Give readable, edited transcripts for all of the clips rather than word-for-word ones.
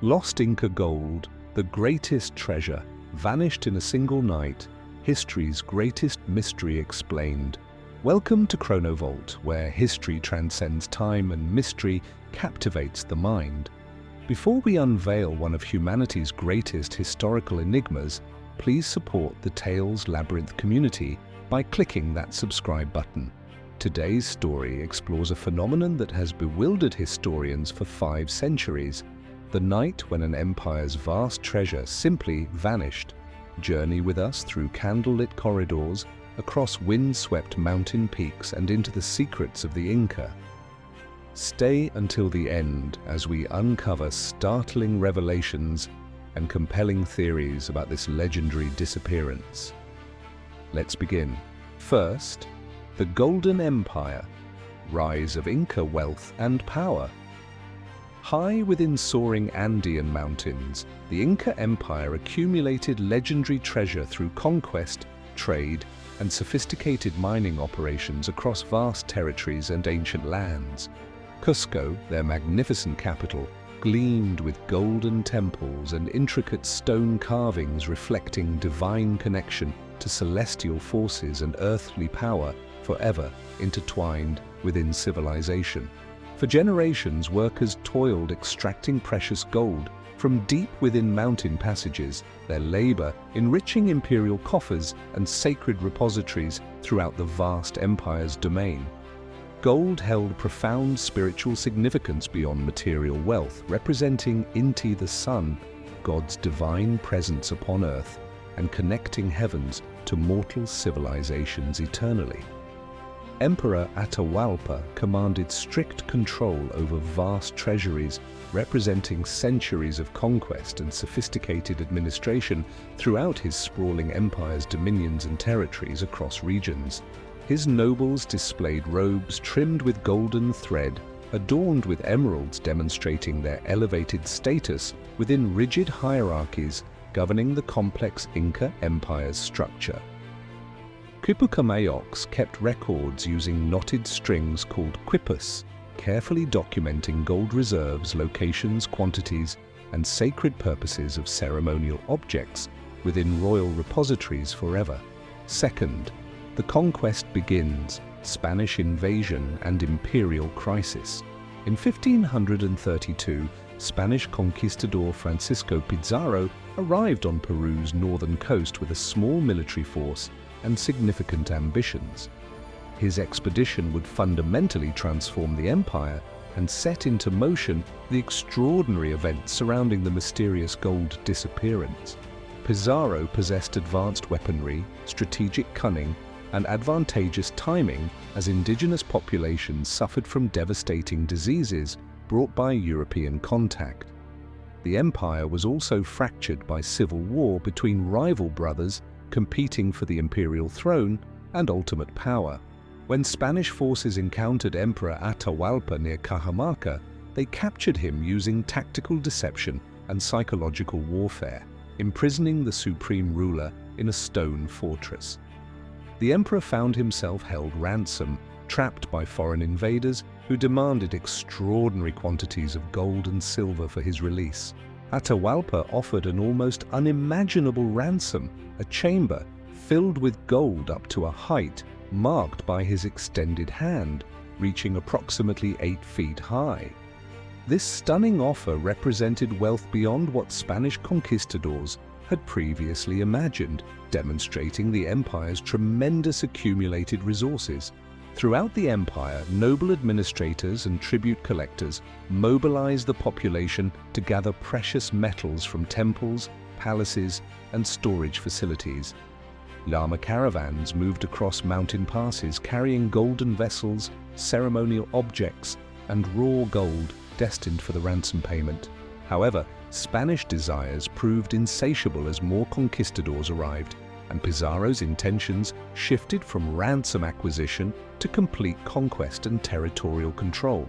Lost Inca gold, the greatest treasure, vanished in a single night, history's greatest mystery explained. Welcome to ChronoVault, where history transcends time and mystery captivates the mind. Before we unveil one of humanity's greatest historical enigmas, please support the Tales Labyrinth community by clicking that subscribe button. Today's story explores a phenomenon that has bewildered historians for 5 centuries. The night when an empire's vast treasure simply vanished. Journey with us through candlelit corridors, across wind-swept mountain peaks and into the secrets of the Inca. Stay until the end as we uncover startling revelations and compelling theories about this legendary disappearance. Let's begin. First, the Golden Empire, rise of Inca wealth and power. High within soaring Andean mountains, the Inca Empire accumulated legendary treasure through conquest, trade, and sophisticated mining operations across vast territories and ancient lands. Cusco, their magnificent capital, gleamed with golden temples and intricate stone carvings reflecting divine connection to celestial forces and earthly power forever intertwined within civilization. For generations, workers toiled extracting precious gold from deep within mountain passages, their labor enriching imperial coffers and sacred repositories throughout the vast empire's domain. Gold held profound spiritual significance beyond material wealth, representing Inti the sun, God's divine presence upon earth, and connecting heavens to mortal civilizations eternally. Emperor Atahualpa commanded strict control over vast treasuries, representing centuries of conquest and sophisticated administration throughout his sprawling empire's dominions and territories across regions. His nobles displayed robes trimmed with golden thread, adorned with emeralds demonstrating their elevated status within rigid hierarchies governing the complex Inca Empire's structure. Quipucamayocs kept records using knotted strings called quipus, carefully documenting gold reserves, locations, quantities, and sacred purposes of ceremonial objects within royal repositories forever. Second, the conquest begins, Spanish invasion and imperial crisis. In 1532, Spanish conquistador Francisco Pizarro arrived on Peru's northern coast with a small military force and significant ambitions. His expedition would fundamentally transform the empire and set into motion the extraordinary events surrounding the mysterious gold disappearance. Pizarro possessed advanced weaponry, strategic cunning, and advantageous timing as indigenous populations suffered from devastating diseases brought by European contact. The empire was also fractured by civil war between rival brothers competing for the imperial throne and ultimate power. When Spanish forces encountered Emperor Atahualpa near Cajamarca, they captured him using tactical deception and psychological warfare, imprisoning the supreme ruler in a stone fortress. The emperor found himself held ransom, trapped by foreign invaders who demanded extraordinary quantities of gold and silver for his release. Atahualpa offered an almost unimaginable ransom, a chamber filled with gold up to a height marked by his extended hand, reaching approximately 8 feet high. This stunning offer represented wealth beyond what Spanish conquistadors had previously imagined, demonstrating the empire's tremendous accumulated resources. Throughout the empire, noble administrators and tribute collectors mobilized the population to gather precious metals from temples, palaces, and storage facilities. Llama caravans moved across mountain passes carrying golden vessels, ceremonial objects, and raw gold destined for the ransom payment. However, Spanish desires proved insatiable as more conquistadors arrived, and Pizarro's intentions shifted from ransom acquisition to complete conquest and territorial control.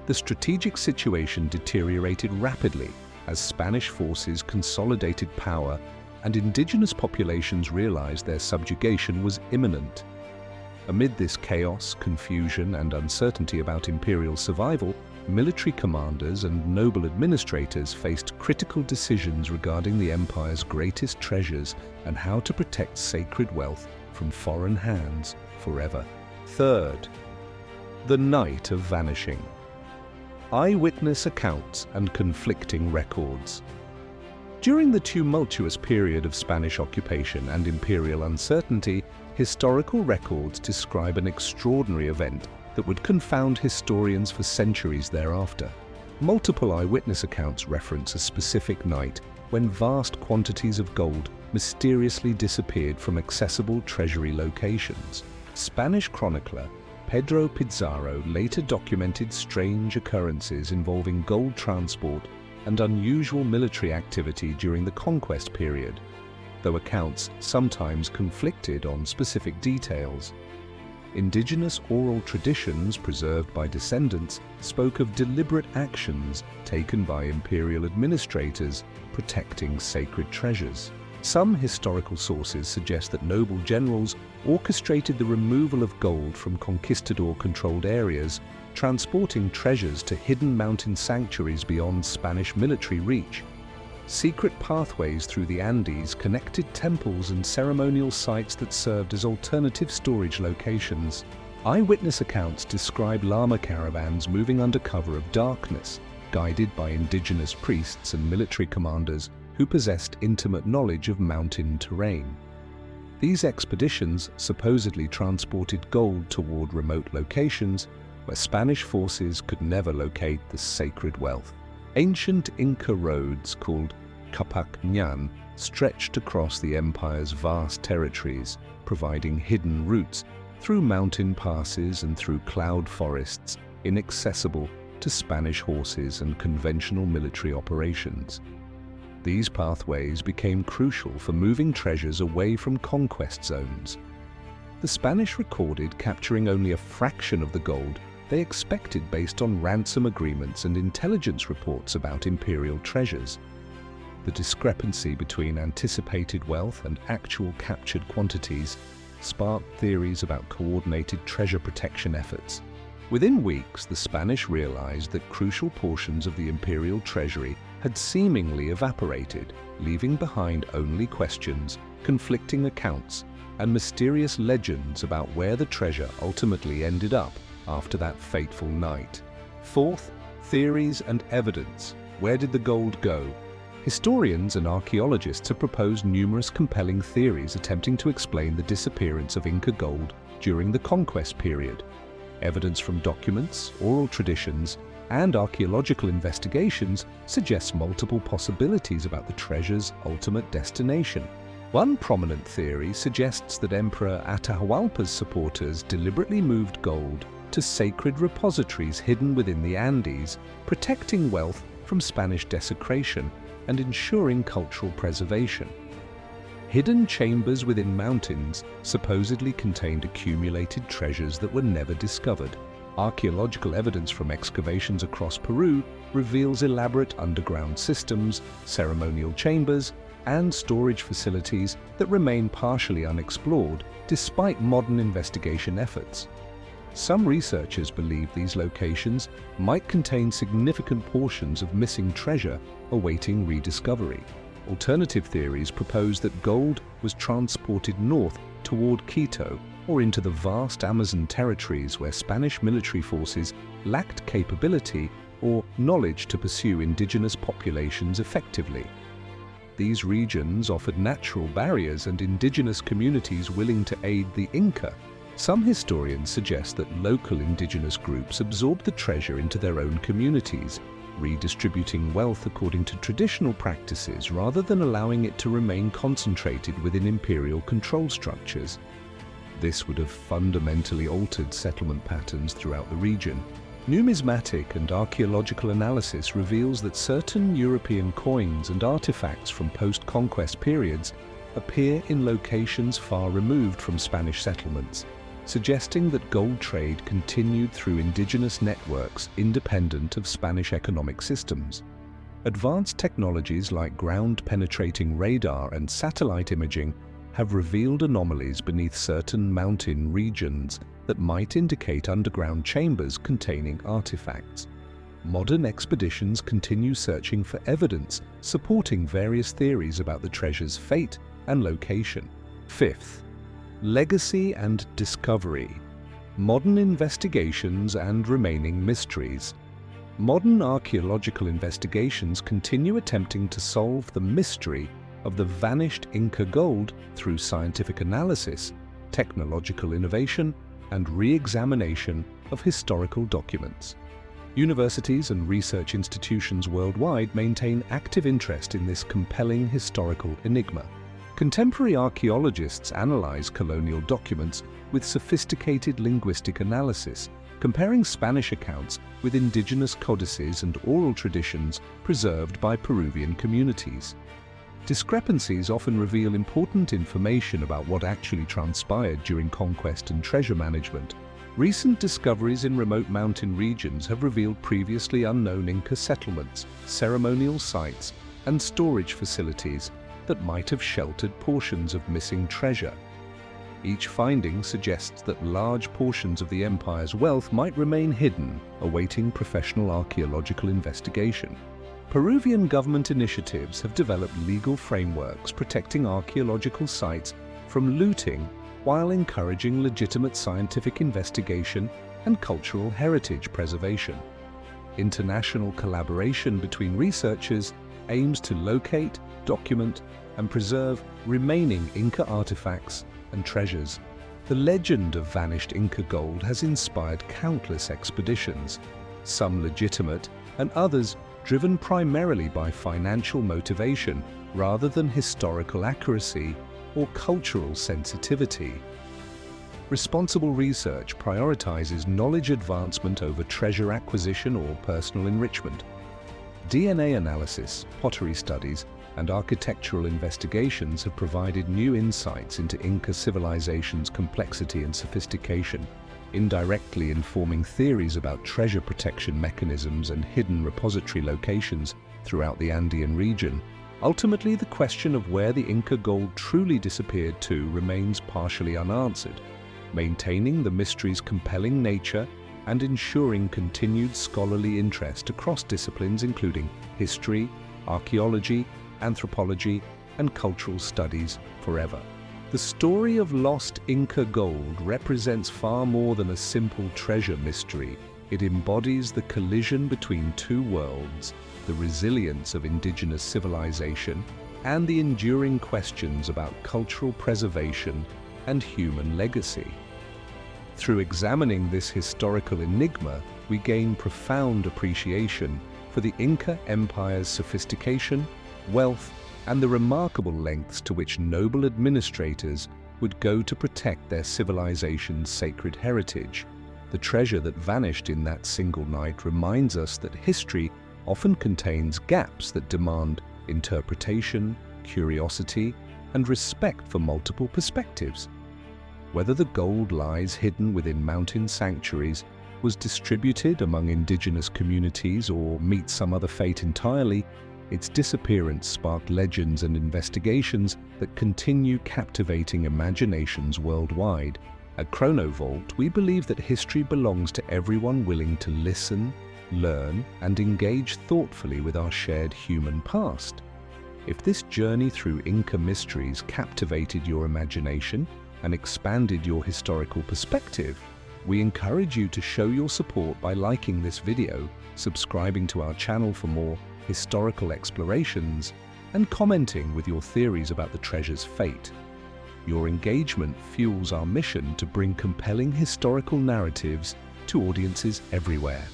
The strategic situation deteriorated rapidly as Spanish forces consolidated power and indigenous populations realized their subjugation was imminent. Amid this chaos, confusion, and uncertainty about imperial survival, military commanders and noble administrators faced critical decisions regarding the empire's greatest treasures and how to protect sacred wealth from foreign hands forever. Third, the night of vanishing. Eyewitness accounts and conflicting records. During the tumultuous period of Spanish occupation and imperial uncertainty, historical records describe an extraordinary event that would confound historians for centuries thereafter. Multiple eyewitness accounts reference a specific night when vast quantities of gold mysteriously disappeared from accessible treasury locations. Spanish chronicler Pedro Pizarro later documented strange occurrences involving gold transport and unusual military activity during the conquest period, though accounts sometimes conflicted on specific details. Indigenous oral traditions preserved by descendants spoke of deliberate actions taken by imperial administrators protecting sacred treasures. Some historical sources suggest that noble generals orchestrated the removal of gold from conquistador-controlled areas, transporting treasures to hidden mountain sanctuaries beyond Spanish military reach. Secret pathways through the Andes connected temples and ceremonial sites that served as alternative storage locations. Eyewitness accounts describe llama caravans moving under cover of darkness, guided by indigenous priests and military commanders who possessed intimate knowledge of mountain terrain. These expeditions supposedly transported gold toward remote locations where Spanish forces could never locate the sacred wealth. Ancient Inca roads called Capacñan stretched across the empire's vast territories, providing hidden routes through mountain passes and through cloud forests inaccessible to Spanish horses and conventional military operations. These pathways became crucial for moving treasures away from conquest zones. The Spanish recorded capturing only a fraction of the gold they expected based on ransom agreements and intelligence reports about imperial treasures. The discrepancy between anticipated wealth and actual captured quantities sparked theories about coordinated treasure protection efforts. Within weeks, the Spanish realized that crucial portions of the imperial treasury had seemingly evaporated, leaving behind only questions, conflicting accounts, and mysterious legends about where the treasure ultimately ended up after that fateful night. Fourth, theories and evidence. Where did the gold go? Historians and archaeologists have proposed numerous compelling theories attempting to explain the disappearance of Inca gold during the conquest period. Evidence from documents, oral traditions, and archaeological investigations suggests multiple possibilities about the treasure's ultimate destination. One prominent theory suggests that Emperor Atahualpa's supporters deliberately moved gold to sacred repositories hidden within the Andes, protecting wealth from Spanish desecration and ensuring cultural preservation. Hidden chambers within mountains supposedly contained accumulated treasures that were never discovered. Archaeological evidence from excavations across Peru reveals elaborate underground systems, ceremonial chambers, and storage facilities that remain partially unexplored despite modern investigation efforts. Some researchers believe these locations might contain significant portions of missing treasure awaiting rediscovery. Alternative theories propose that gold was transported north toward Quito or into the vast Amazon territories where Spanish military forces lacked capability or knowledge to pursue indigenous populations effectively. These regions offered natural barriers and indigenous communities willing to aid the Inca. Some historians suggest that local indigenous groups absorbed the treasure into their own communities, redistributing wealth according to traditional practices rather than allowing it to remain concentrated within imperial control structures. This would have fundamentally altered settlement patterns throughout the region. Numismatic and archaeological analysis reveals that certain European coins and artifacts from post-conquest periods appear in locations far removed from Spanish settlements, suggesting that gold trade continued through indigenous networks independent of Spanish economic systems. Advanced technologies like ground-penetrating radar and satellite imaging have revealed anomalies beneath certain mountain regions that might indicate underground chambers containing artifacts. modern expeditions continue searching for evidence supporting various theories about the treasure's fate and location. Fifth, legacy and discovery. Modern investigations and remaining mysteries. Modern archaeological investigations continue attempting to solve the mystery of the vanished Inca gold through scientific analysis, technological innovation, and re-examination of historical documents. Universities and research institutions worldwide maintain active interest in this compelling historical enigma. Contemporary archaeologists analyze colonial documents with sophisticated linguistic analysis, comparing Spanish accounts with indigenous codices and oral traditions preserved by Peruvian communities. Discrepancies often reveal important information about what actually transpired during conquest and treasure management. Recent discoveries in remote mountain regions have revealed previously unknown Inca settlements, ceremonial sites, and storage facilities that might have sheltered portions of missing treasure. Each finding suggests that large portions of the empire's wealth might remain hidden, awaiting professional archaeological investigation. Peruvian government initiatives have developed legal frameworks protecting archaeological sites from looting while encouraging legitimate scientific investigation and cultural heritage preservation. International collaboration between researchers aims to locate, document, and preserve remaining Inca artifacts and treasures. The legend of vanished Inca gold has inspired countless expeditions, some legitimate and others driven primarily by financial motivation rather than historical accuracy or cultural sensitivity. Responsible research prioritizes knowledge advancement over treasure acquisition or personal enrichment. DNA analysis, pottery studies, and architectural investigations have provided new insights into Inca civilization's complexity and sophistication, indirectly informing theories about treasure protection mechanisms and hidden repository locations throughout the Andean region. Ultimately, the question of where the Inca gold truly disappeared to remains partially unanswered, maintaining the mystery's compelling nature and ensuring continued scholarly interest across disciplines including history, archaeology, anthropology, and cultural studies forever. The story of lost Inca gold represents far more than a simple treasure mystery. It embodies the collision between two worlds, the resilience of indigenous civilization, and the enduring questions about cultural preservation and human legacy. Through examining this historical enigma, we gain profound appreciation for the Inca Empire's sophistication, wealth, and the remarkable lengths to which noble administrators would go to protect their civilization's sacred heritage. The treasure that vanished in that single night reminds us that history often contains gaps that demand interpretation, curiosity, and respect for multiple perspectives. Whether the gold lies hidden within mountain sanctuaries, was distributed among indigenous communities, or meets some other fate entirely, its disappearance sparked legends and investigations that continue captivating imaginations worldwide. At ChronoVault, we believe that history belongs to everyone willing to listen, learn, and engage thoughtfully with our shared human past. If this journey through Inca mysteries captivated your imagination and expanded your historical perspective, we encourage you to show your support by liking this video, subscribing to our channel for more historical explorations, and commenting with your theories about the treasure's fate. Your engagement fuels our mission to bring compelling historical narratives to audiences everywhere.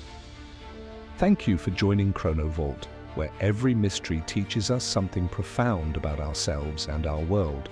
Thank you for joining ChronoVault, where every mystery teaches us something profound about ourselves and our world.